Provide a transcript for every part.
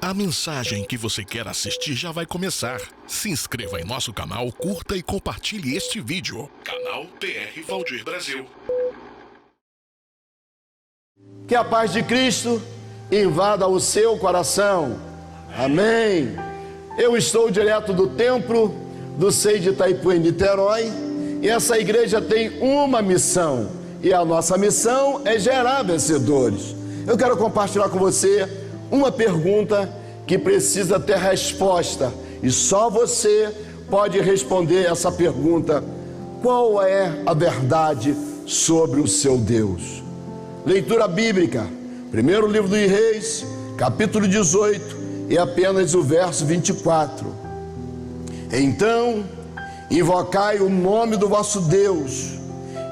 A mensagem que você quer assistir já vai começar. Se inscreva em nosso canal, curta e compartilhe este vídeo. Canal PR Valdir Brasil. Que a paz de Cristo invada o seu coração. Amém. Eu estou direto do templo do SEI de Itaipu, em Niterói, e essa igreja tem uma missão, e a nossa missão é gerar vencedores. Eu quero compartilhar com você uma pergunta que precisa ter resposta, e só você pode responder essa pergunta: qual é a verdade sobre o seu Deus? Leitura bíblica, primeiro livro dos Reis, capítulo 18, e apenas o verso 24. Então, invocai o nome do vosso Deus,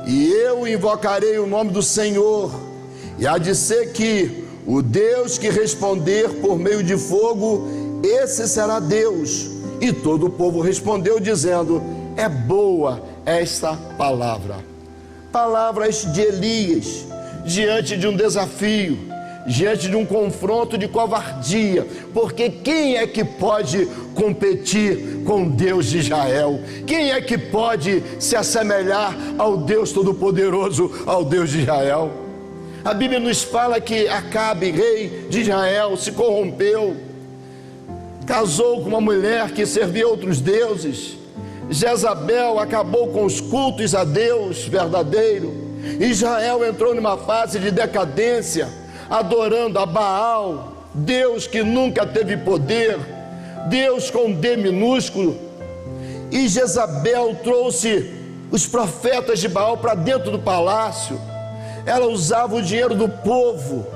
e eu invocarei o nome do Senhor, e há de ser que o Deus que responder por meio de fogo, esse será Deus. E todo o povo respondeu dizendo: é boa esta palavra. Palavras de Elias, diante de um desafio, diante de um confronto de covardia, porque quem é que pode competir com Deus de Israel? Quem é que pode se assemelhar ao Deus Todo-Poderoso, ao Deus de Israel? A Bíblia nos fala que Acabe, rei de Israel, se corrompeu, casou com uma mulher que servia outros deuses. Jezabel acabou com os cultos a Deus verdadeiro. Israel entrou numa fase de decadência, adorando a Baal, Deus que nunca teve poder, Deus com D minúsculo. E Jezabel trouxe os profetas de Baal para dentro do palácio. Ela usava o dinheiro do povo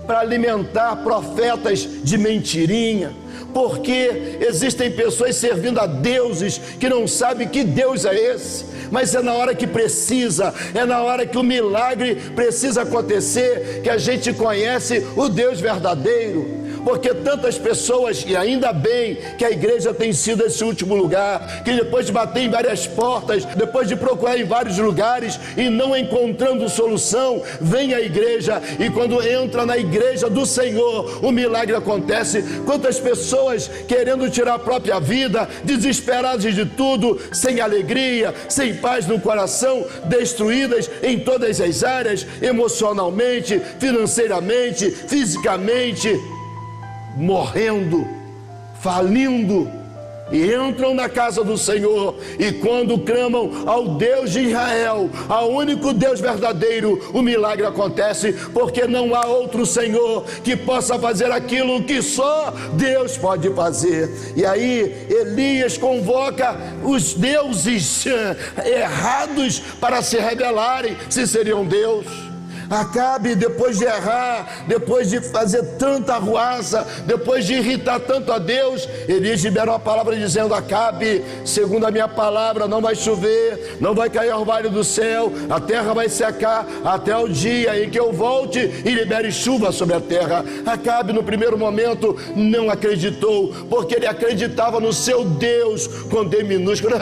para alimentar profetas de mentirinha, porque existem pessoas servindo a deuses que não sabem que Deus é esse, mas é na hora que precisa, é na hora que o milagre precisa acontecer, que a gente conhece o Deus verdadeiro. Porque tantas pessoas, e ainda bem que a igreja tem sido esse último lugar, que depois de bater em várias portas, depois de procurar em vários lugares e não encontrando solução, vem à igreja, e quando entra na igreja do Senhor, o milagre acontece. Quantas pessoas querendo tirar a própria vida, desesperadas de tudo, sem alegria, sem paz no coração, destruídas em todas as áreas, emocionalmente, financeiramente, fisicamente, morrendo, falindo, e entram na casa do Senhor, e quando clamam ao Deus de Israel, ao único Deus verdadeiro, o milagre acontece, porque não há outro Senhor que possa fazer aquilo que só Deus pode fazer. E aí Elias convoca os deuses errados para se rebelarem, se seriam Deus. Acabe, depois de errar, depois de fazer tanta arruaça, depois de irritar tanto a Deus, Elias liberou a palavra dizendo: Acabe, segundo a minha palavra, não vai chover, não vai cair orvalho do céu, a terra vai secar até o dia em que eu volte e libere chuva sobre a terra. Acabe, no primeiro momento, não acreditou, porque ele acreditava no seu Deus com D minúsculo.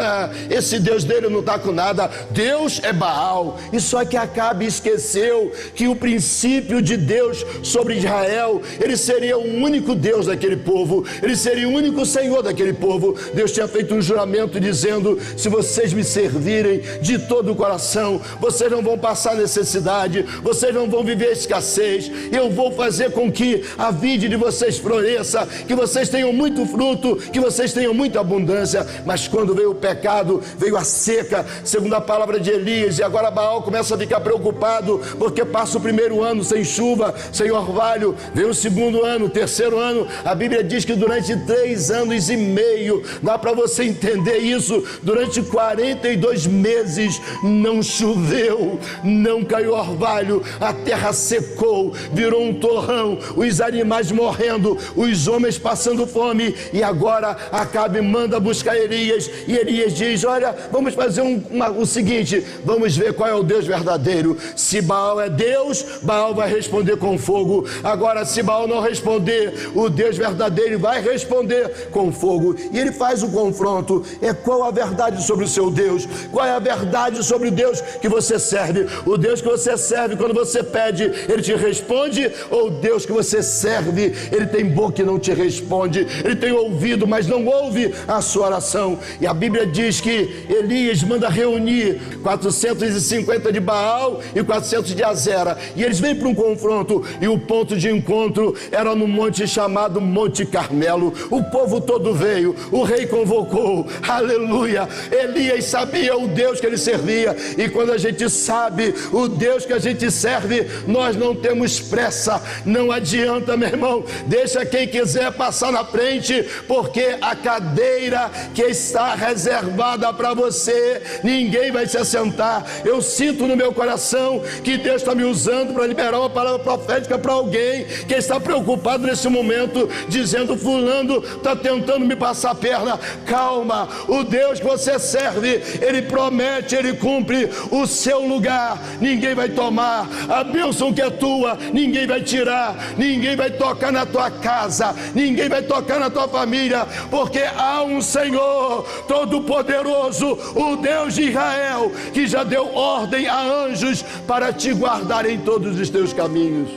Esse Deus dele não está com nada, Deus é Baal. E só que Acabe esqueceu que o princípio de Deus sobre Israel, ele seria o único Deus daquele povo, ele seria o único Senhor daquele povo. Deus tinha feito um juramento dizendo: se vocês me servirem de todo o coração, vocês não vão passar necessidade, vocês não vão viver escassez, eu vou fazer com que a vide de vocês floresça, que vocês tenham muito fruto, que vocês tenham muita abundância. Mas quando veio o pecado, veio a seca, segundo a palavra de Elias, e agora Baal começa a ficar preocupado, porque passa o primeiro ano sem chuva, sem orvalho, vem o segundo ano, o terceiro ano. A Bíblia diz que durante 3 anos e meio, dá para você entender isso, durante 42 meses não choveu, não caiu orvalho, a terra secou, virou um torrão, os animais morrendo, os homens passando fome. E agora Acabe manda buscar Elias, e Elias diz: olha, vamos fazer o seguinte, vamos ver qual é o Deus verdadeiro. Se Baal é Deus, Baal vai responder com fogo. Agora, se Baal não responder, o Deus verdadeiro vai responder com fogo. E ele faz o confronto. Qual a verdade sobre o seu Deus? Qual é a verdade sobre o Deus que você serve? O Deus que você serve, quando você pede, ele te responde? Ou o Deus que você serve, ele tem boca e não te responde? Ele tem ouvido, mas não ouve a sua oração. E a Bíblia diz que Elias manda reunir 450 de Baal e 400 de Azera. E eles vêm para um confronto, e o ponto de encontro era no monte chamado Monte Carmelo. O povo todo veio, o rei convocou, aleluia. Elias sabia o Deus que ele servia, e quando a gente sabe o Deus que a gente serve, nós não temos pressa. Não adianta, meu irmão, deixa quem quiser passar na frente, porque a cadeira que está reservada para você, ninguém vai se assentar. Eu sinto no meu coração que Deus está me usando para liberar uma palavra profética para alguém que está preocupado nesse momento, dizendo: fulano está tentando me passar a perna. Calma, o Deus que você serve, ele promete, ele cumpre. O seu lugar ninguém vai tomar, a bênção que é tua ninguém vai tirar, ninguém vai tocar na tua casa, ninguém vai tocar na tua família, porque há um Senhor Todo-Poderoso, o Deus de Israel, que já deu ordem a anjos para te guardar em todos os teus caminhos.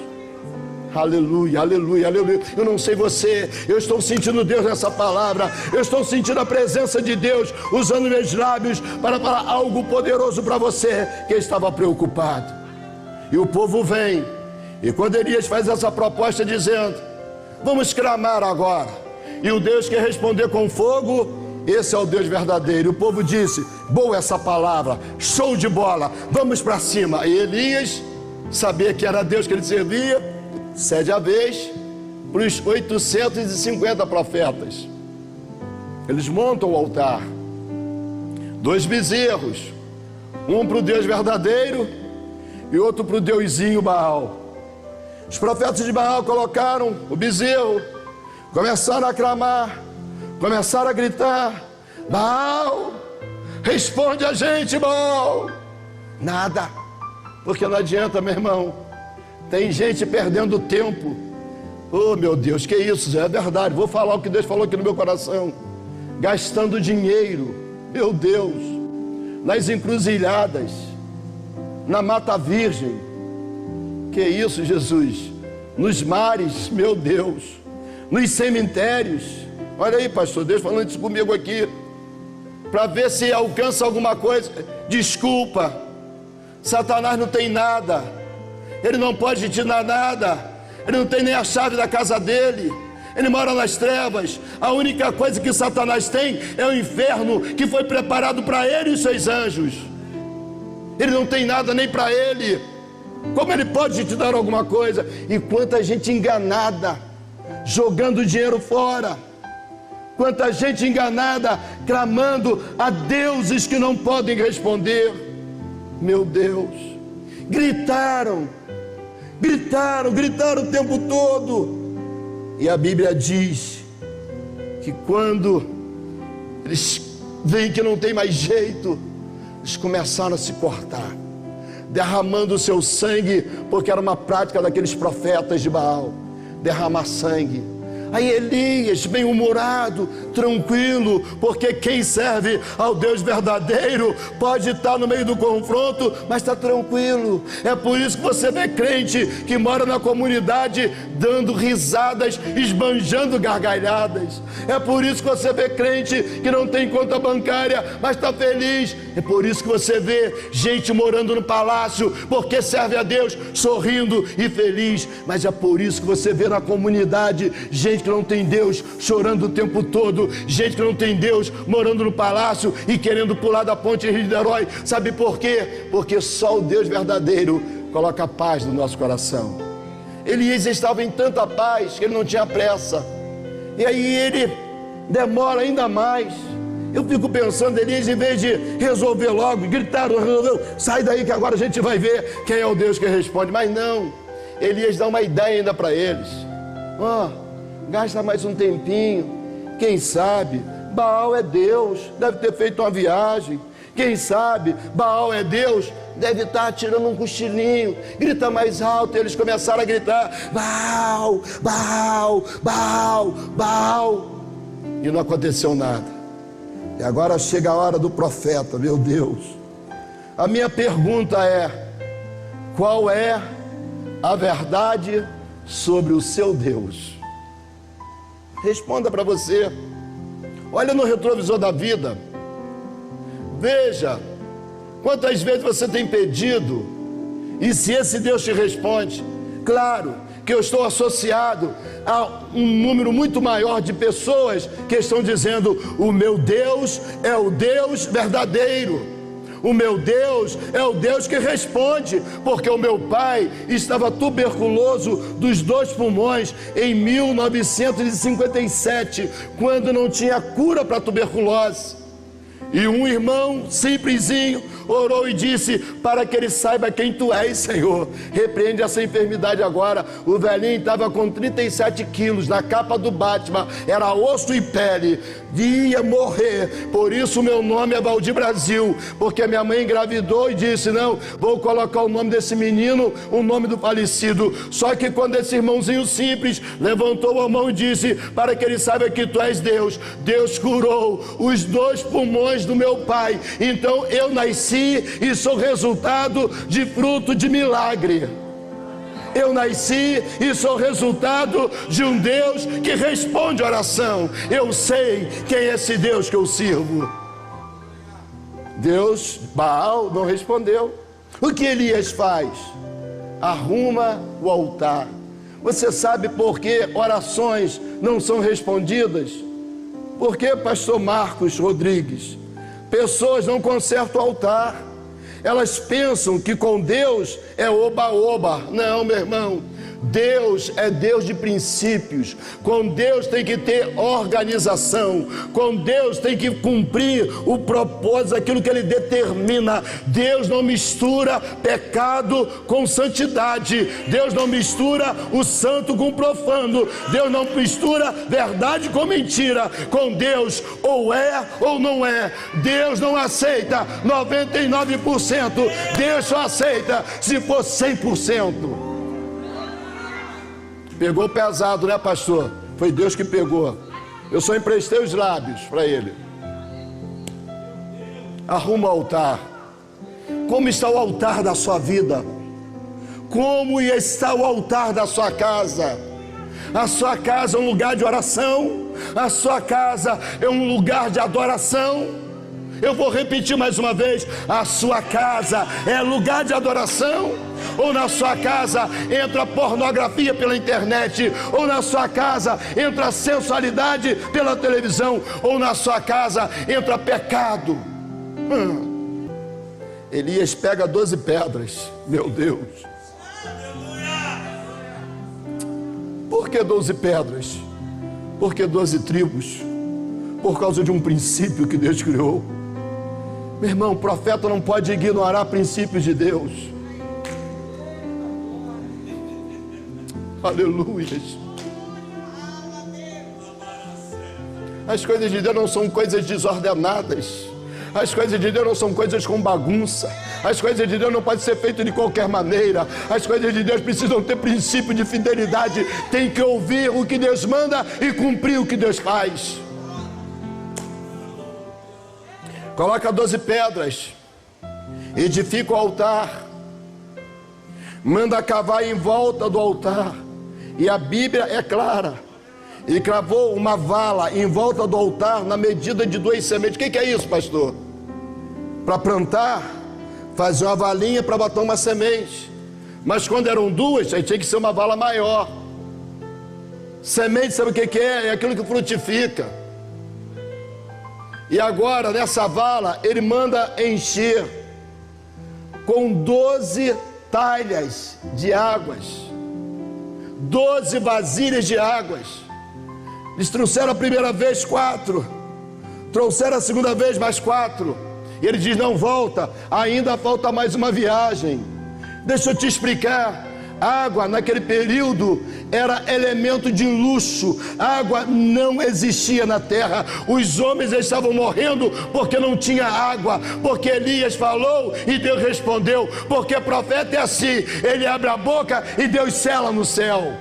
Aleluia, aleluia, aleluia. Eu não sei você, eu estou sentindo Deus nessa palavra, eu estou sentindo a presença de Deus usando meus lábios para falar algo poderoso para você que estava preocupado. E o povo vem, e quando Elias faz essa proposta dizendo: vamos clamar agora, e o Deus que responder com fogo, esse é o Deus verdadeiro. O povo disse: boa essa palavra, show de bola, vamos para cima. E Elias sabia que era Deus que ele servia, cede a vez para os 850 profetas. Eles montam o altar, 2 bezerros, um para o Deus verdadeiro e outro para o deusinho Baal. Os profetas de Baal colocaram o bezerro, começaram a clamar, começaram a gritar: Baal, responde a gente, Baal. Nada, porque não adianta, meu irmão. Tem gente perdendo tempo. Oh, meu Deus, que isso? É verdade, vou falar o que Deus falou aqui no meu coração. Gastando dinheiro, meu Deus, nas encruzilhadas, na Mata Virgem. Que isso, Jesus? Nos mares, meu Deus, nos cemitérios. Olha aí, pastor, Deus falando isso comigo aqui, para ver se alcança alguma coisa. Desculpa, Satanás não tem nada. Ele não pode te dar nada. Ele não tem nem a chave da casa dele. Ele mora nas trevas. A única coisa que Satanás tem é o inferno, que foi preparado para ele e os seus anjos. Ele não tem nada nem para ele. Como ele pode te dar alguma coisa? E quanta gente enganada, jogando dinheiro fora. Quanta gente enganada, clamando a deuses que não podem responder. Meu Deus, gritaram o tempo todo. E a Bíblia diz que quando eles veem que não tem mais jeito, eles começaram a se cortar, derramando o seu sangue, porque era uma prática daqueles profetas de Baal, derramar sangue. Aí Elias, bem-humorado, tranquilo, porque quem serve ao Deus verdadeiro pode estar no meio do confronto, mas está tranquilo. É por isso que você vê crente que mora na comunidade dando risadas, esbanjando gargalhadas. É por isso que você vê crente que não tem conta bancária, mas está feliz. É por isso que você vê gente morando no palácio, porque serve a Deus, sorrindo e feliz. Mas é por isso que você vê na comunidade gente que não tem Deus, chorando o tempo todo, gente que não tem Deus, morando no palácio e querendo pular da ponte em Niterói. Sabe por quê? Porque só o Deus verdadeiro coloca paz no nosso coração. Elias estava em tanta paz que ele não tinha pressa, e aí ele demora ainda mais. Eu fico pensando, Elias, em vez de resolver logo, gritaram, resolveu, sai daí que agora a gente vai ver quem é o Deus que responde. Mas não, Elias dá uma ideia ainda para eles. Gasta mais um tempinho, quem sabe Baal é Deus, deve ter feito uma viagem. Quem sabe Baal é Deus, deve estar tirando um cochilinho. Grita mais alto. E eles começaram a gritar: Baal, Baal, Baal, Baal. E não aconteceu nada. E agora chega a hora do profeta, meu Deus. A minha pergunta é: qual é a verdade sobre o seu Deus? Responda para você. Olha no retrovisor da vida. Veja quantas vezes você tem pedido, e se esse Deus te responde. Claro que eu estou associado a um número muito maior de pessoas que estão dizendo: o meu Deus é o Deus verdadeiro. O meu Deus é o Deus que responde, porque o meu pai estava tuberculoso dos 2 pulmões em 1957, quando não tinha cura para a tuberculose. E um irmão simplesinho orou e disse: para que ele saiba quem tu és, Senhor, repreende essa enfermidade agora. O velhinho estava com 37 quilos, na capa do Batman, era osso e pele, ia morrer. Por isso meu nome é Valdir Brasil, porque minha mãe engravidou e disse: não, vou colocar o nome desse menino, o nome do falecido. Só que quando esse irmãozinho simples levantou a mão e disse: para que ele saiba que tu és Deus, Deus curou os 2 pulmões do meu pai. Então eu nasci e sou resultado de fruto de milagre. Eu nasci e sou resultado de um Deus que responde oração. Eu sei quem é esse Deus que eu sirvo. Deus, Baal, não respondeu. O que Elias faz? Arruma o altar. Você sabe por que orações não são respondidas? Por que, pastor Marcos Rodrigues? Pessoas não consertam o altar. Elas pensam que com Deus é oba-oba. Não, meu irmão. Deus é Deus de princípios. Com Deus tem que ter organização. Com Deus tem que cumprir o propósito, aquilo que Ele determina. Deus não mistura pecado com santidade. Deus não mistura o santo com o profano. Deus não mistura verdade com mentira. Com Deus ou é ou não é. Deus não aceita 99%. Deus só aceita se for 100%. Pegou pesado, né, pastor? Foi Deus que pegou. Eu só emprestei os lábios para ele. Arruma o altar. Como está o altar da sua vida? Como está o altar da sua casa? A sua casa é um lugar de oração? A sua casa é um lugar de adoração? Eu vou repetir mais uma vez: a sua casa é lugar de adoração? Ou na sua casa entra pornografia pela internet? Ou na sua casa entra sensualidade pela televisão? Ou na sua casa entra pecado? Elias pega 12 pedras. Meu Deus. Por que 12 pedras? Por que 12 tribos? Por causa de um princípio que Deus criou. Meu irmão, o profeta não pode ignorar princípios de Deus. Aleluia. As coisas de Deus não são coisas desordenadas. As coisas de Deus não são coisas com bagunça. As coisas de Deus não podem ser feitas de qualquer maneira. As coisas de Deus precisam ter princípio de fidelidade. Tem que ouvir o que Deus manda e cumprir o que Deus faz. Coloca 12 pedras, edifica o altar, manda cavar em volta do altar, e a Bíblia é clara, e cravou uma vala em volta do altar na medida de 2 sementes. O que é isso, pastor? Para plantar, fazer uma valinha para botar uma semente, mas quando eram 2, aí tinha que ser uma vala maior. Semente, sabe o que é? É aquilo que frutifica. E agora, nessa vala, ele manda encher com 12 talhas de águas, 12 vasilhas de águas. Eles trouxeram a primeira vez 4, trouxeram a segunda vez mais 4. E ele diz: não, volta, ainda falta mais uma viagem. Deixa eu te explicar. Água naquele período era elemento de luxo. Água não existia na terra. Os homens estavam morrendo porque não tinha água. Porque Elias falou e Deus respondeu. Porque profeta é assim, ele abre a boca e Deus sela no céu.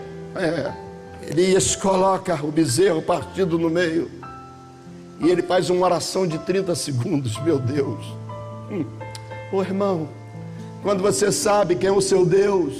Elias coloca o bezerro partido no meio e ele faz uma oração de 30 segundos. Meu Deus. Ô irmão, quando você sabe quem é o seu Deus,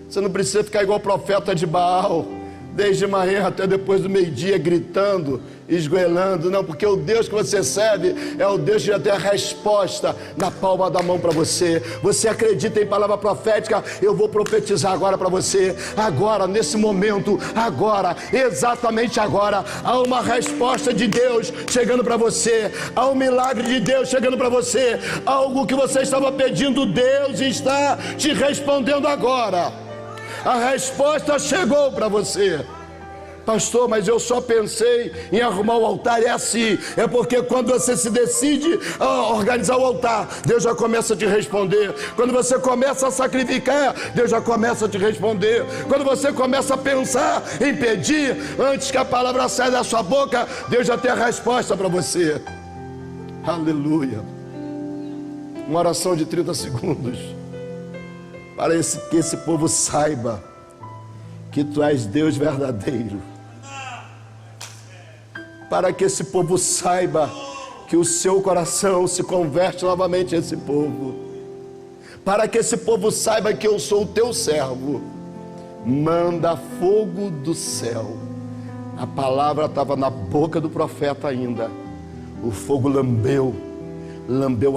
você não precisa ficar igual o profeta de Baal, desde manhã até depois do meio-dia, gritando, esgoelando. Não, porque o Deus que você serve é o Deus que já tem a resposta na palma da mão para você. Você acredita em palavra profética? Eu vou profetizar agora para você. Agora, nesse momento, agora, exatamente agora, há uma resposta de Deus chegando para você. Há um milagre de Deus chegando para você. Algo que você estava pedindo, Deus está te respondendo agora. A resposta chegou para você. Pastor, mas eu só pensei em arrumar o altar. É assim, é porque quando você se decide a organizar o altar, Deus já começa a te responder. Quando você começa a sacrificar, Deus já começa a te responder. Quando você começa a pensar em pedir, antes que a palavra saia da sua boca, Deus já tem a resposta para você. Aleluia. Uma oração de 30 segundos. Para que esse povo saiba que tu és Deus verdadeiro. Para que esse povo saiba que o seu coração se converte novamente a esse povo. Para que esse povo saiba que eu sou o teu servo. Manda fogo do céu. A palavra estava na boca do profeta ainda. O fogo lambeu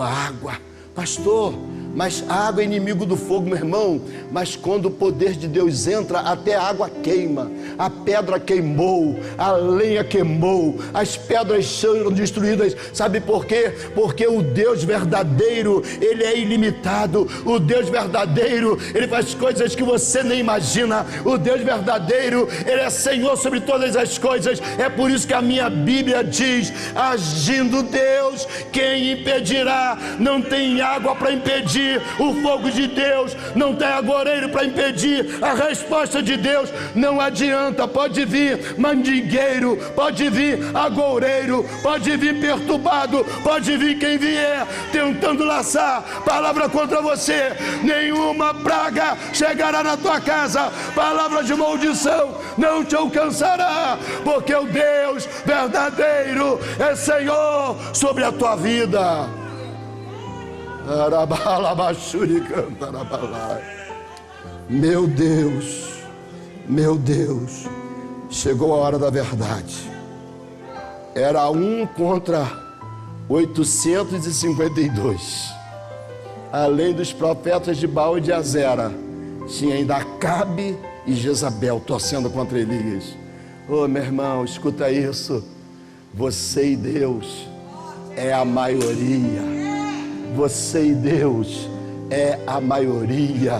a água. Pastor, mas a água é inimigo do fogo, meu irmão. Mas quando o poder de Deus entra, até a água queima. A pedra queimou, a lenha queimou, as pedras foram destruídas. Sabe por quê? Porque o Deus verdadeiro, ele é ilimitado. O Deus verdadeiro, ele faz coisas que você nem imagina. O Deus verdadeiro, ele é Senhor sobre todas as coisas. É por isso que a minha Bíblia diz: agindo Deus, quem impedirá? Não tem água para impedir o fogo de Deus, não tem agoreiro para impedir a resposta de Deus. Não adianta, pode vir mandingueiro, pode vir agoureiro, pode vir perturbado, pode vir quem vier tentando laçar palavra contra você. Nenhuma praga chegará na tua casa, palavra de maldição não te alcançará, porque o Deus verdadeiro é Senhor sobre a tua vida. Meu Deus, chegou a hora da verdade. Era 1 contra 852. Além dos profetas de Baal e de Azera, tinha ainda Acabe e Jezabel torcendo contra Elias. Ô meu irmão, escuta isso. Você e Deus é a maioria. Você e Deus é a maioria.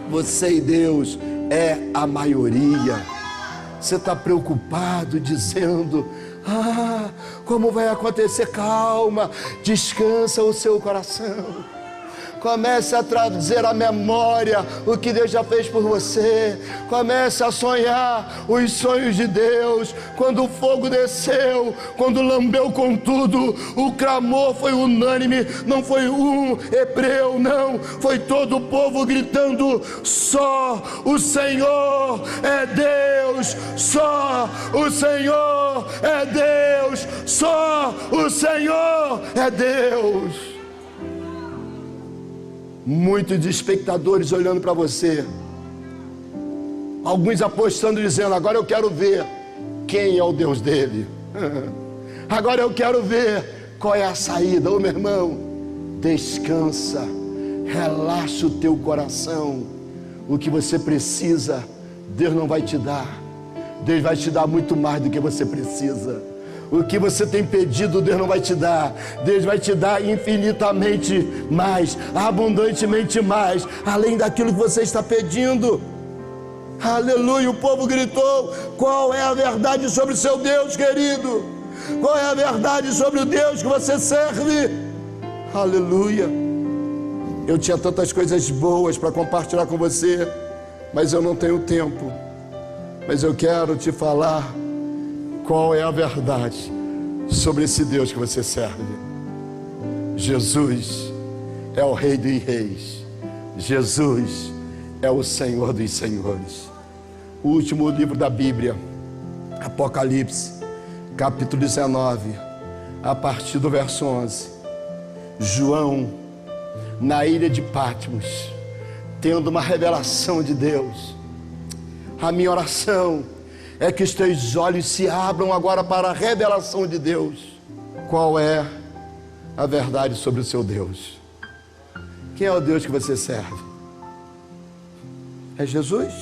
Você e Deus é a maioria. Você está preocupado dizendo: como vai acontecer? Calma, descansa o seu coração. Comece a trazer à memória o que Deus já fez por você. Comece a sonhar os sonhos de Deus. Quando o fogo desceu, quando lambeu com tudo, o clamor foi unânime. Não foi um hebreu, não. Foi todo o povo gritando: só o Senhor é Deus. Só o Senhor é Deus. Só o Senhor é Deus. Muitos espectadores olhando para você, alguns apostando, dizendo: agora eu quero ver quem é o Deus dele. Agora eu quero ver qual é a saída. Ô meu irmão, descansa, relaxa o teu coração. O que você precisa, Deus não vai te dar. Deus vai te dar muito mais do que você precisa. O que você tem pedido, Deus não vai te dar. Deus vai te dar infinitamente mais, abundantemente mais, além daquilo que você está pedindo. Aleluia, o povo gritou: qual é a verdade sobre o seu Deus, querido? Qual é a verdade sobre o Deus que você serve? Aleluia. Eu tinha tantas coisas boas para compartilhar com você, mas eu não tenho tempo. Mas eu quero te falar qual é a verdade sobre esse Deus que você serve. Jesus é o Rei dos Reis. Jesus é o Senhor dos Senhores. O último livro da Bíblia, Apocalipse, capítulo 19, a partir do verso 11. João, na ilha de Patmos, tendo uma revelação de Deus. A minha oração é que os teus olhos se abram agora para a revelação de Deus. Qual é a verdade sobre o seu Deus? Quem é o Deus que você serve? É Jesus?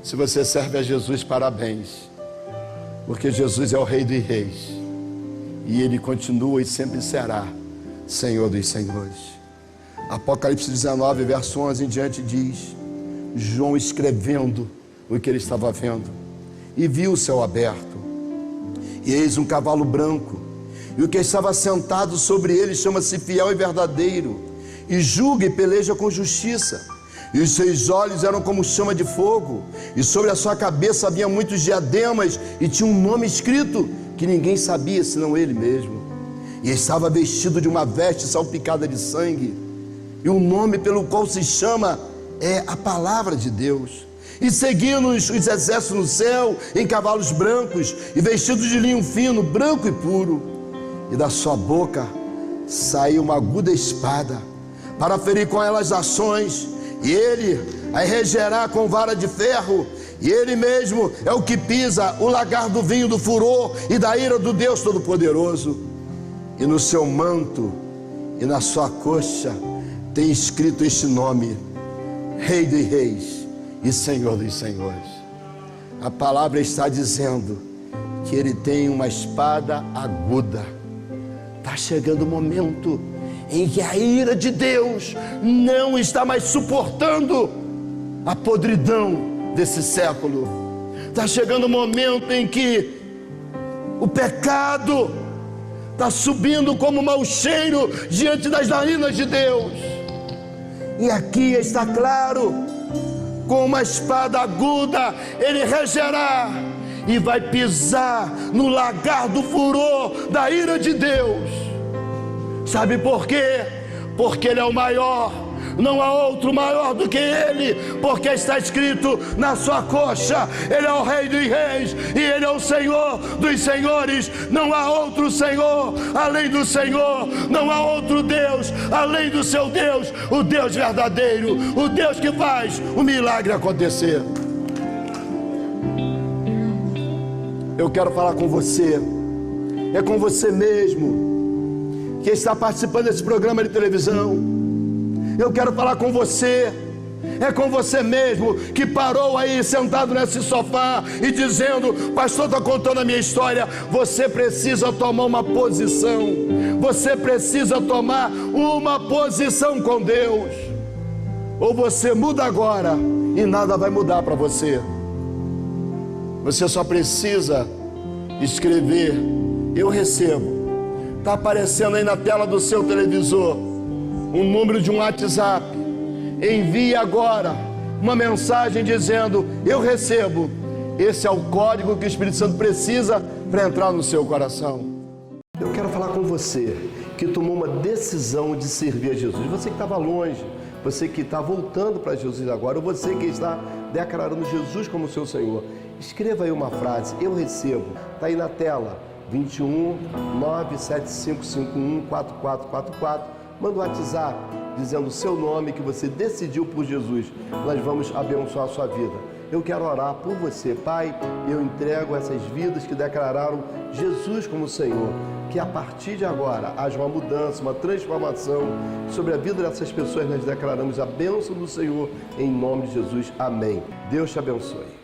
Se você serve a Jesus, parabéns, porque Jesus é o Rei dos Reis e Ele continua e sempre será Senhor dos Senhores. Apocalipse 19, verso 11 em diante diz: João escrevendo o que ele estava vendo, e viu o céu aberto, e eis um cavalo branco, e o que estava sentado sobre ele chama-se Fiel e Verdadeiro, e julga e peleja com justiça. E os seus olhos eram como chama de fogo, e sobre a sua cabeça havia muitos diademas, e tinha um nome escrito que ninguém sabia senão ele mesmo. E estava vestido de uma veste salpicada de sangue, e o nome pelo qual se chama é a Palavra de Deus. E seguiam-nos os exércitos no céu em cavalos brancos, e vestidos de linho fino, branco e puro. E da sua boca saiu uma aguda espada, para ferir com ela as nações. E ele a regerá com vara de ferro, e ele mesmo é o que pisa o lagar do vinho do furor e da ira do Deus Todo-Poderoso. E no seu manto e na sua coxa tem escrito este nome: Rei dos Reis e Senhor dos Senhores. A palavra está dizendo que ele tem uma espada aguda. Está chegando o momento em que a ira de Deus não está mais suportando a podridão desse século. Está chegando o momento em que o pecado está subindo como mau cheiro diante das narinas de Deus. E aqui está claro, com uma espada aguda ele regerá e vai pisar no lagar do furor da ira de Deus. Sabe por quê? Porque ele é o maior, não há outro maior do que ele, porque está escrito na sua coxa: ele é o Rei dos Reis e ele é o Senhor dos Senhores. Não há outro Senhor além do Senhor, não há outro Deus além do seu Deus, o Deus verdadeiro, o Deus que faz o milagre acontecer. Eu quero falar com você, é com você mesmo que está participando desse programa de televisão. Eu quero falar com você, é com você mesmo que parou aí sentado nesse sofá e dizendo: pastor, está contando a minha história. Você precisa tomar uma posição, você precisa tomar uma posição com Deus. Ou você muda agora e nada vai mudar para você. Você só precisa escrever: eu recebo. Está aparecendo aí na tela do seu televisor um número de um WhatsApp. Envie agora uma mensagem dizendo: eu recebo. Esse é o código que o Espírito Santo precisa para entrar no seu coração. Eu quero falar com você que tomou uma decisão de servir a Jesus. Você que estava longe, você que está voltando para Jesus agora, ou você que está declarando Jesus como seu Senhor. Escreva aí uma frase: eu recebo. Está aí na tela. 21 97551 4444. Manda um WhatsApp dizendo o seu nome, que você decidiu por Jesus. Nós vamos abençoar a sua vida. Eu quero orar por você. Pai, eu entrego essas vidas que declararam Jesus como Senhor. Que a partir de agora haja uma mudança, uma transformação sobre a vida dessas pessoas. Nós declaramos a bênção do Senhor em nome de Jesus. Amém. Deus te abençoe.